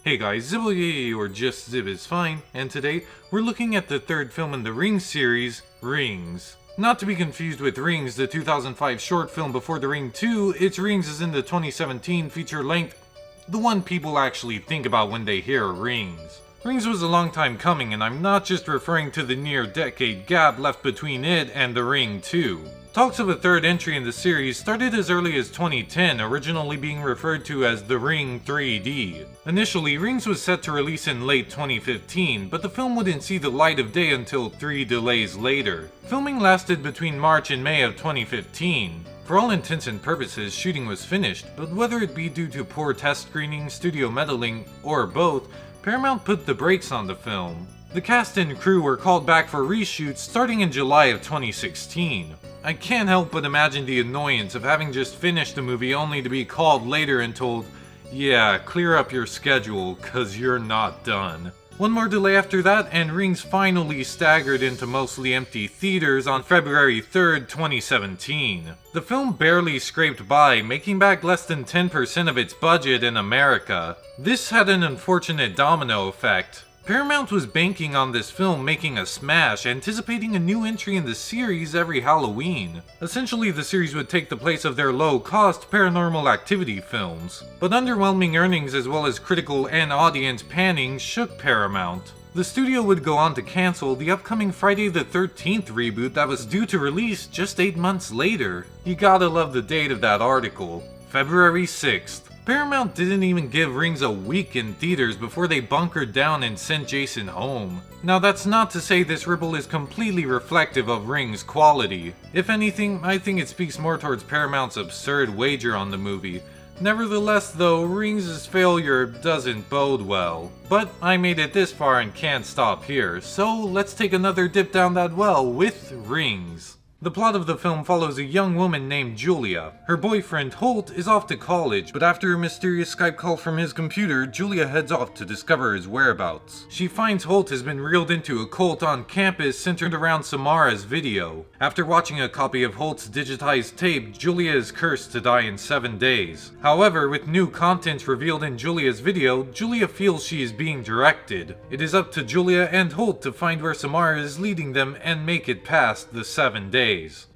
Hey guys, Zibboyeye or just Zib is fine, and today we're looking at the third film in the Rings series, Rings. Not to be confused with Rings, the 2005 short film before The Ring 2, its Rings is in the 2017 feature-length, the one people actually think about when they hear Rings. Rings was a long time coming, and I'm not just referring to the near-decade gap left between it and The Ring 2. Talks of a third entry in the series started as early as 2010, originally being referred to as The Ring 3D. Initially, Rings was set to release in late 2015, but the film wouldn't see the light of day until 3 delays later. Filming lasted between March and May of 2015. For all intents and purposes, shooting was finished, but whether it be due to poor test screening, studio meddling, or both, Paramount put the brakes on the film. The cast and crew were called back for reshoots starting in July of 2016. I can't help but imagine the annoyance of having just finished the movie only to be called later and told, yeah, clear up your schedule, cause you're not done. One more delay after that, and Rings finally staggered into mostly empty theaters on February 3rd, 2017. The film barely scraped by, making back less than 10% of its budget in America. This had an unfortunate domino effect. Paramount was banking on this film making a smash, anticipating a new entry in the series every Halloween. Essentially, the series would take the place of their low-cost Paranormal Activity films. But underwhelming earnings as well as critical and audience panning shook Paramount. The studio would go on to cancel the upcoming Friday the 13th reboot that was due to release just 8 months later. You gotta love the date of that article. February 6th. Paramount didn't even give Rings a week in theaters before they bunkered down and sent Jason home. Now that's not to say this ripple is completely reflective of Rings' quality. If anything, I think it speaks more towards Paramount's absurd wager on the movie. Nevertheless though, Rings' failure doesn't bode well. But I made it this far and can't stop here, so let's take another dip down that well with Rings. The plot of the film follows a young woman named Julia. Her boyfriend, Holt, is off to college, but after a mysterious Skype call from his computer, Julia heads off to discover his whereabouts. She finds Holt has been reeled into a cult on campus centered around Samara's video. After watching a copy of Holt's digitized tape, Julia is cursed to die in 7 days. However, with new content revealed in Julia's video, Julia feels she is being directed. It is up to Julia and Holt to find where Samara is leading them and make it past the 7 days.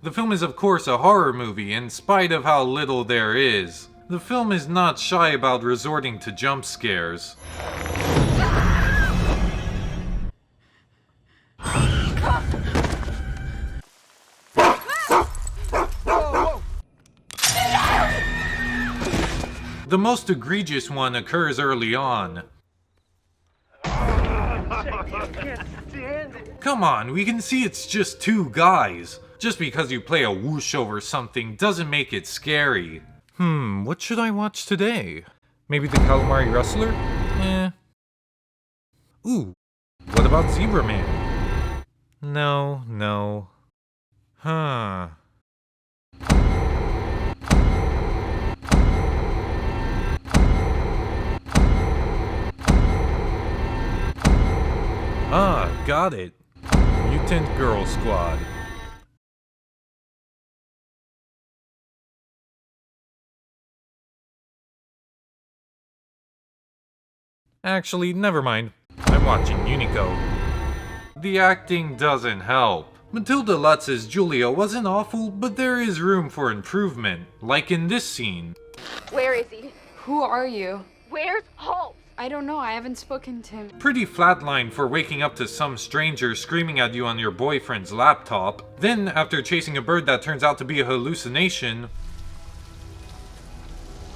The film is of course a horror movie, in spite of how little there is. The film is not shy about resorting to jump scares. The most egregious one occurs early on. Come on, we can see it's just 2 guys. Just because you play a whoosh over something doesn't make it scary. What should I watch today? Maybe the Calamari Rustler? Ooh, what about Zebra Man? No. Ah, got it. Mutant Girl Squad. Actually, never mind. I'm watching Unico. The acting doesn't help. Matilda Lutz's Julia wasn't awful, but there is room for improvement, like in this scene. Where is he? Who are you? Where's Holt? I don't know, I haven't spoken to him. Pretty flatline for waking up to some stranger screaming at you on your boyfriend's laptop. Then, after chasing a bird that turns out to be a hallucination,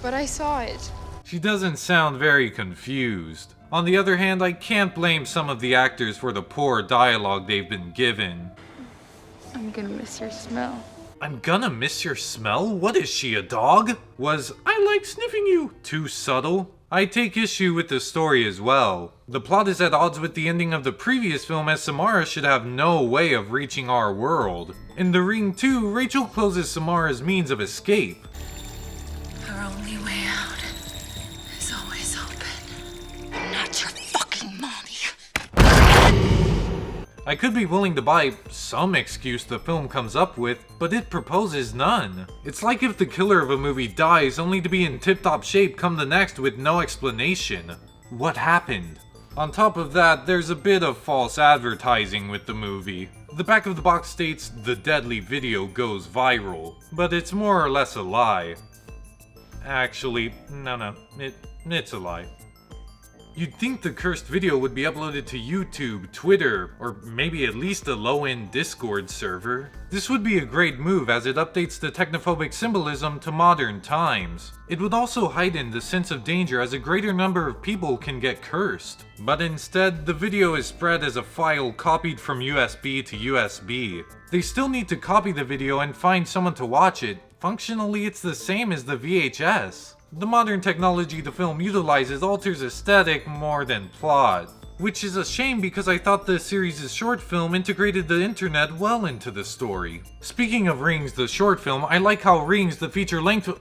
But I saw it. she doesn't sound very confused. On the other hand, I can't blame some of the actors for the poor dialogue they've been given. I'm gonna miss your smell. I'm gonna miss your smell? What is she, a dog? Was I like sniffing you too subtle? I take issue with the story as well. The plot is at odds with the ending of the previous film, as Samara should have no way of reaching our world. In The Ring 2, Rachel closes Samara's means of escape. Our only way out is always open. I'm not your fucking mommy. I could be willing to buy some excuse the film comes up with, but it proposes none. It's like if the killer of a movie dies only to be in tip-top shape come the next with no explanation. what happened? On top of that, there's a bit of false advertising with the movie. The back of the box states the deadly video goes viral, but it's more or less a lie. Actually, no, it's a lie. You'd think the cursed video would be uploaded to YouTube, Twitter, or maybe at least a low-end Discord server. This would be a great move as it updates the technophobic symbolism to modern times. It would also heighten the sense of danger as a greater number of people can get cursed. But instead, the video is spread as a file copied from USB to USB. They still need to copy the video and find someone to watch it. Functionally, it's the same as the VHS. The modern technology the film utilizes alters aesthetic more than plot, which is a shame because I thought the series' short film integrated the internet well into the story. Speaking of Rings, the short film, I like how Rings, the feature-length...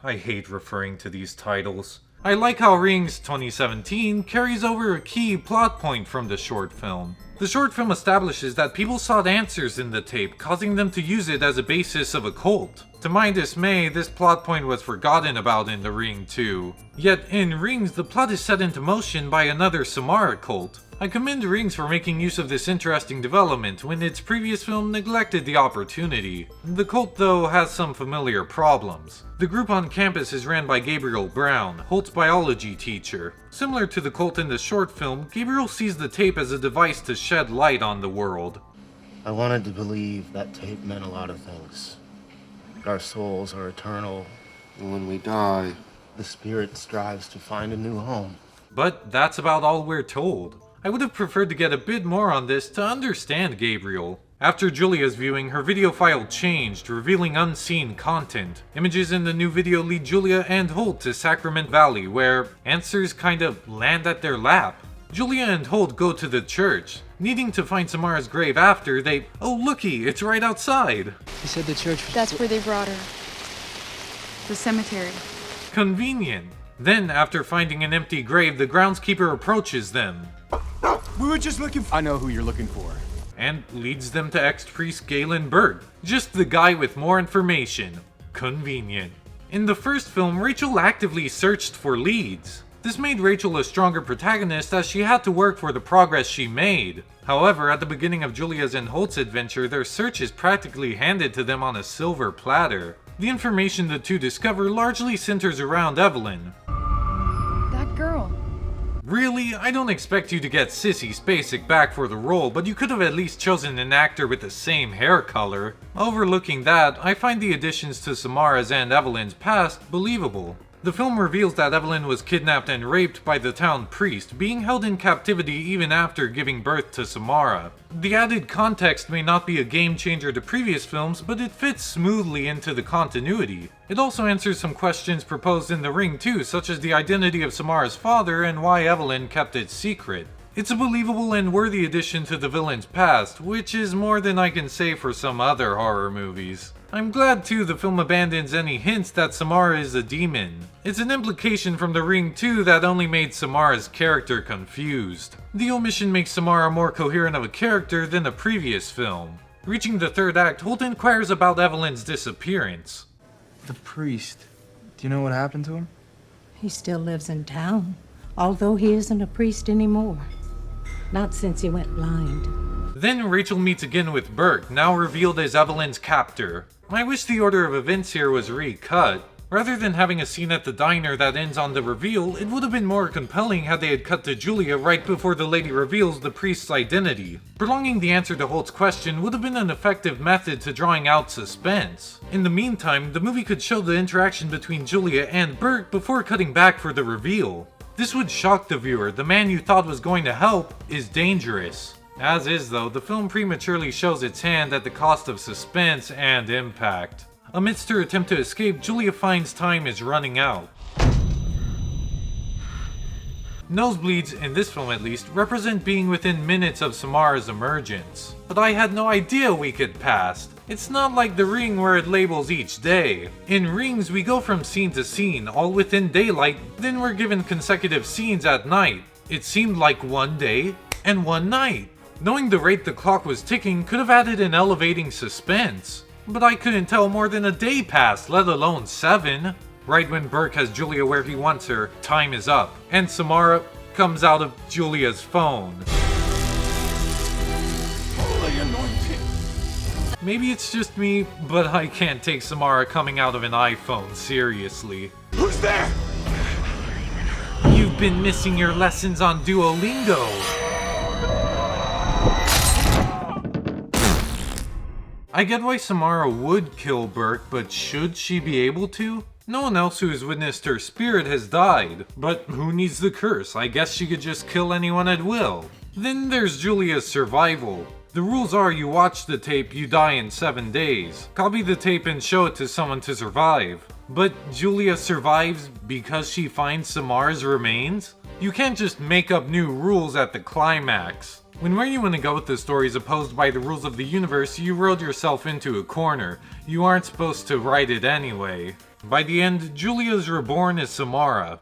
I hate referring to these titles. I like how Rings 2017 carries over a key plot point from the short film. The short film establishes that people sought answers in the tape, causing them to use it as a basis of a cult. To my dismay, this plot point was forgotten about in The Ring 2. Yet in Rings, the plot is set into motion by another Samara cult. I commend Rings for making use of this interesting development when its previous film neglected the opportunity. The cult, though, has some familiar problems. The group on campus is ran by Gabriel Brown, Holt's biology teacher. Similar to the cult in the short film, Gabriel sees the tape as a device to shed light on the world. I wanted to believe that tape meant a lot of things. Our souls are eternal. And when we die, the spirit strives to find a new home. But that's about all we're told. I would have preferred to get a bit more on this to understand Gabriel. After Julia's viewing, her video file changed, revealing unseen content. Images in the new video lead Julia and Holt to Sacrament Valley, where answers kind of land at their lap. Julia and Holt go to the church, needing to find Samara's grave after they... Oh looky, it's right outside! He said the church was... That's where they brought her. The cemetery. Convenient. Then, after finding an empty grave, the groundskeeper approaches them. We were just looking for... I know who you're looking for. And leads them to ex-priest Galen Berg. Just the guy with more information. Convenient. In the first film, Rachel actively searched for leads. This made Rachel a stronger protagonist as she had to work for the progress she made. However, at the beginning of Julia's and Holt's adventure, their search is practically handed to them on a silver platter. The information the two discover largely centers around Evelyn. That girl. Really? I don't expect you to get Sissy Spacek back for the role, but you could have at least chosen an actor with the same hair color. Overlooking that, I find the additions to Samara's and Evelyn's past believable. The film reveals that Evelyn was kidnapped and raped by the town priest, being held in captivity even after giving birth to Samara. The added context may not be a game changer to previous films, but it fits smoothly into the continuity. It also answers some questions proposed in The Ring 2, such as the identity of Samara's father and why Evelyn kept it secret. It's a believable and worthy addition to the villain's past, which is more than I can say for some other horror movies. I'm glad too the film abandons any hints that Samara is a demon. It's an implication from The Ring 2 that only made Samara's character confused. The omission makes Samara more coherent of a character than the previous film. Reaching the third act, Holt inquires about Evelyn's disappearance. The priest. Do you know what happened to him? He still lives in town, although he isn't a priest anymore. Not since he went blind. Then Rachel meets again with Burke, now revealed as Evelyn's captor. I wish the order of events here was recut. Rather than having a scene at the diner that ends on the reveal, it would have been more compelling had they had cut to Julia right before the lady reveals the priest's identity. Prolonging the answer to Holt's question would have been an effective method to drawing out suspense. In the meantime, the movie could show the interaction between Julia and Burke before cutting back for the reveal. This would shock the viewer. The man you thought was going to help is dangerous. As is, though, the film prematurely shows its hand at the cost of suspense and impact. Amidst her attempt to escape, Julia finds time is running out. Nosebleeds, in this film at least, represent being within minutes of Samara's emergence. But I had no idea a week had passed. It's not like The Ring where it labels each day. In Rings, we go from scene to scene, all within daylight, then we're given consecutive scenes at night. It seemed like one day and one night. Knowing the rate the clock was ticking could have added an elevating suspense. But I couldn't tell more than a day passed, let alone 7. Right when Burke has Julia where he wants her, time is up. And Samara, comes out of Julia's phone. Maybe it's just me, but I can't take Samara coming out of an iPhone seriously. Who's there? You've been missing your lessons on Duolingo. I get why Samara would kill Burke, but should she be able to? No one else who has witnessed her spirit has died, but who needs the curse? I guess she could just kill anyone at will. Then there's Julia's survival. The rules are you watch the tape, you die in 7 days. Copy the tape and show it to someone to survive. But Julia survives because she finds Samara's remains? You can't just make up new rules at the climax. When where you want to go with the story is opposed by the rules of the universe, you rode yourself into a corner. You aren't supposed to write it anyway. By the end, Julia is reborn as Samara.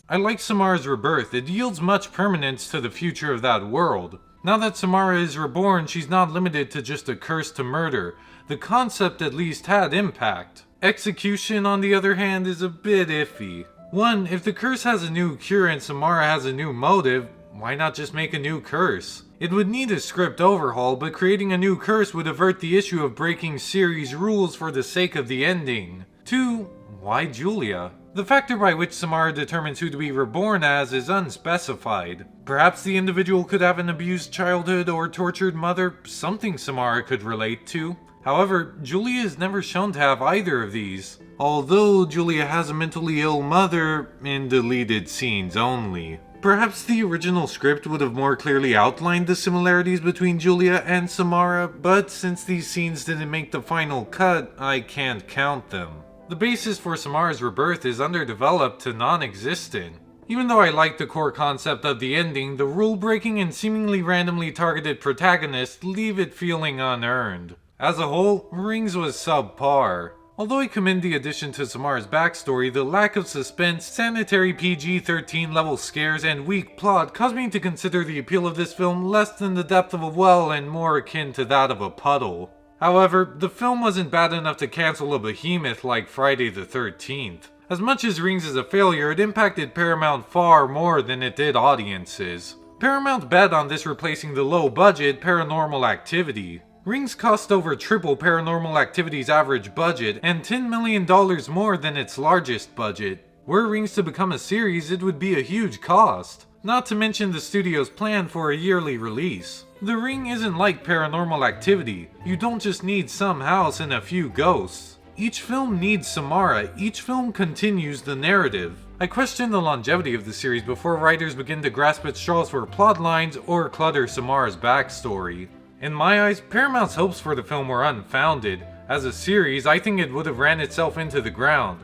I like Samara's rebirth. It yields much permanence to the future of that world. Now that Samara is reborn, she's not limited to just a curse to murder. The concept at least had impact. Execution, on the other hand, is a bit iffy. One, if the curse has a new cure and Samara has a new motive, why not just make a new curse? It would need a script overhaul, but creating a new curse would avert the issue of breaking series rules for the sake of the ending. 2, why Julia? The factor by which Samara determines who to be reborn as is unspecified. Perhaps the individual could have an abused childhood or tortured mother, something Samara could relate to. However, Julia is never shown to have either of these. Although Julia has a mentally ill mother in deleted scenes only. Perhaps the original script would have more clearly outlined the similarities between Julia and Samara, but since these scenes didn't make the final cut, I can't count them. The basis for Samara's rebirth is underdeveloped to non-existent. Even though I like the core concept of the ending, the rule-breaking and seemingly randomly targeted protagonists leave it feeling unearned. As a whole, Rings was subpar. Although I commend the addition to Samara's backstory, the lack of suspense, sanitary PG-13 level scares, and weak plot caused me to consider the appeal of this film less than the depth of a well and more akin to that of a puddle. However, the film wasn't bad enough to cancel a behemoth like Friday the 13th. As much as Rings is a failure, it impacted Paramount far more than it did audiences. Paramount bet on this replacing the low-budget Paranormal Activity. Rings cost over triple Paranormal Activity's average budget and $10 million more than its largest budget. Were Rings to become a series, it would be a huge cost. Not to mention the studio's plan for a yearly release. The Ring isn't like Paranormal Activity. You don't just need some house and a few ghosts. Each film needs Samara, each film continues the narrative. I question the longevity of the series before writers begin to grasp at straws for plot lines or clutter Samara's backstory. In my eyes, Paramount's hopes for the film were unfounded. As a series, I think it would have ran itself into the ground.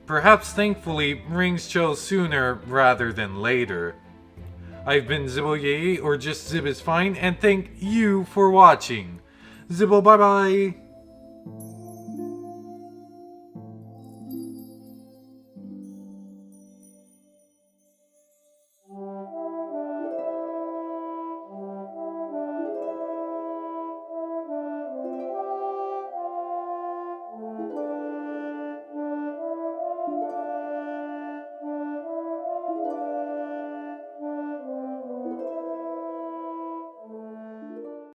Perhaps thankfully, Rings chose sooner rather than later. I've been Zibboyeye, or just Zib is fine, and thank you for watching. Zibbo, bye bye!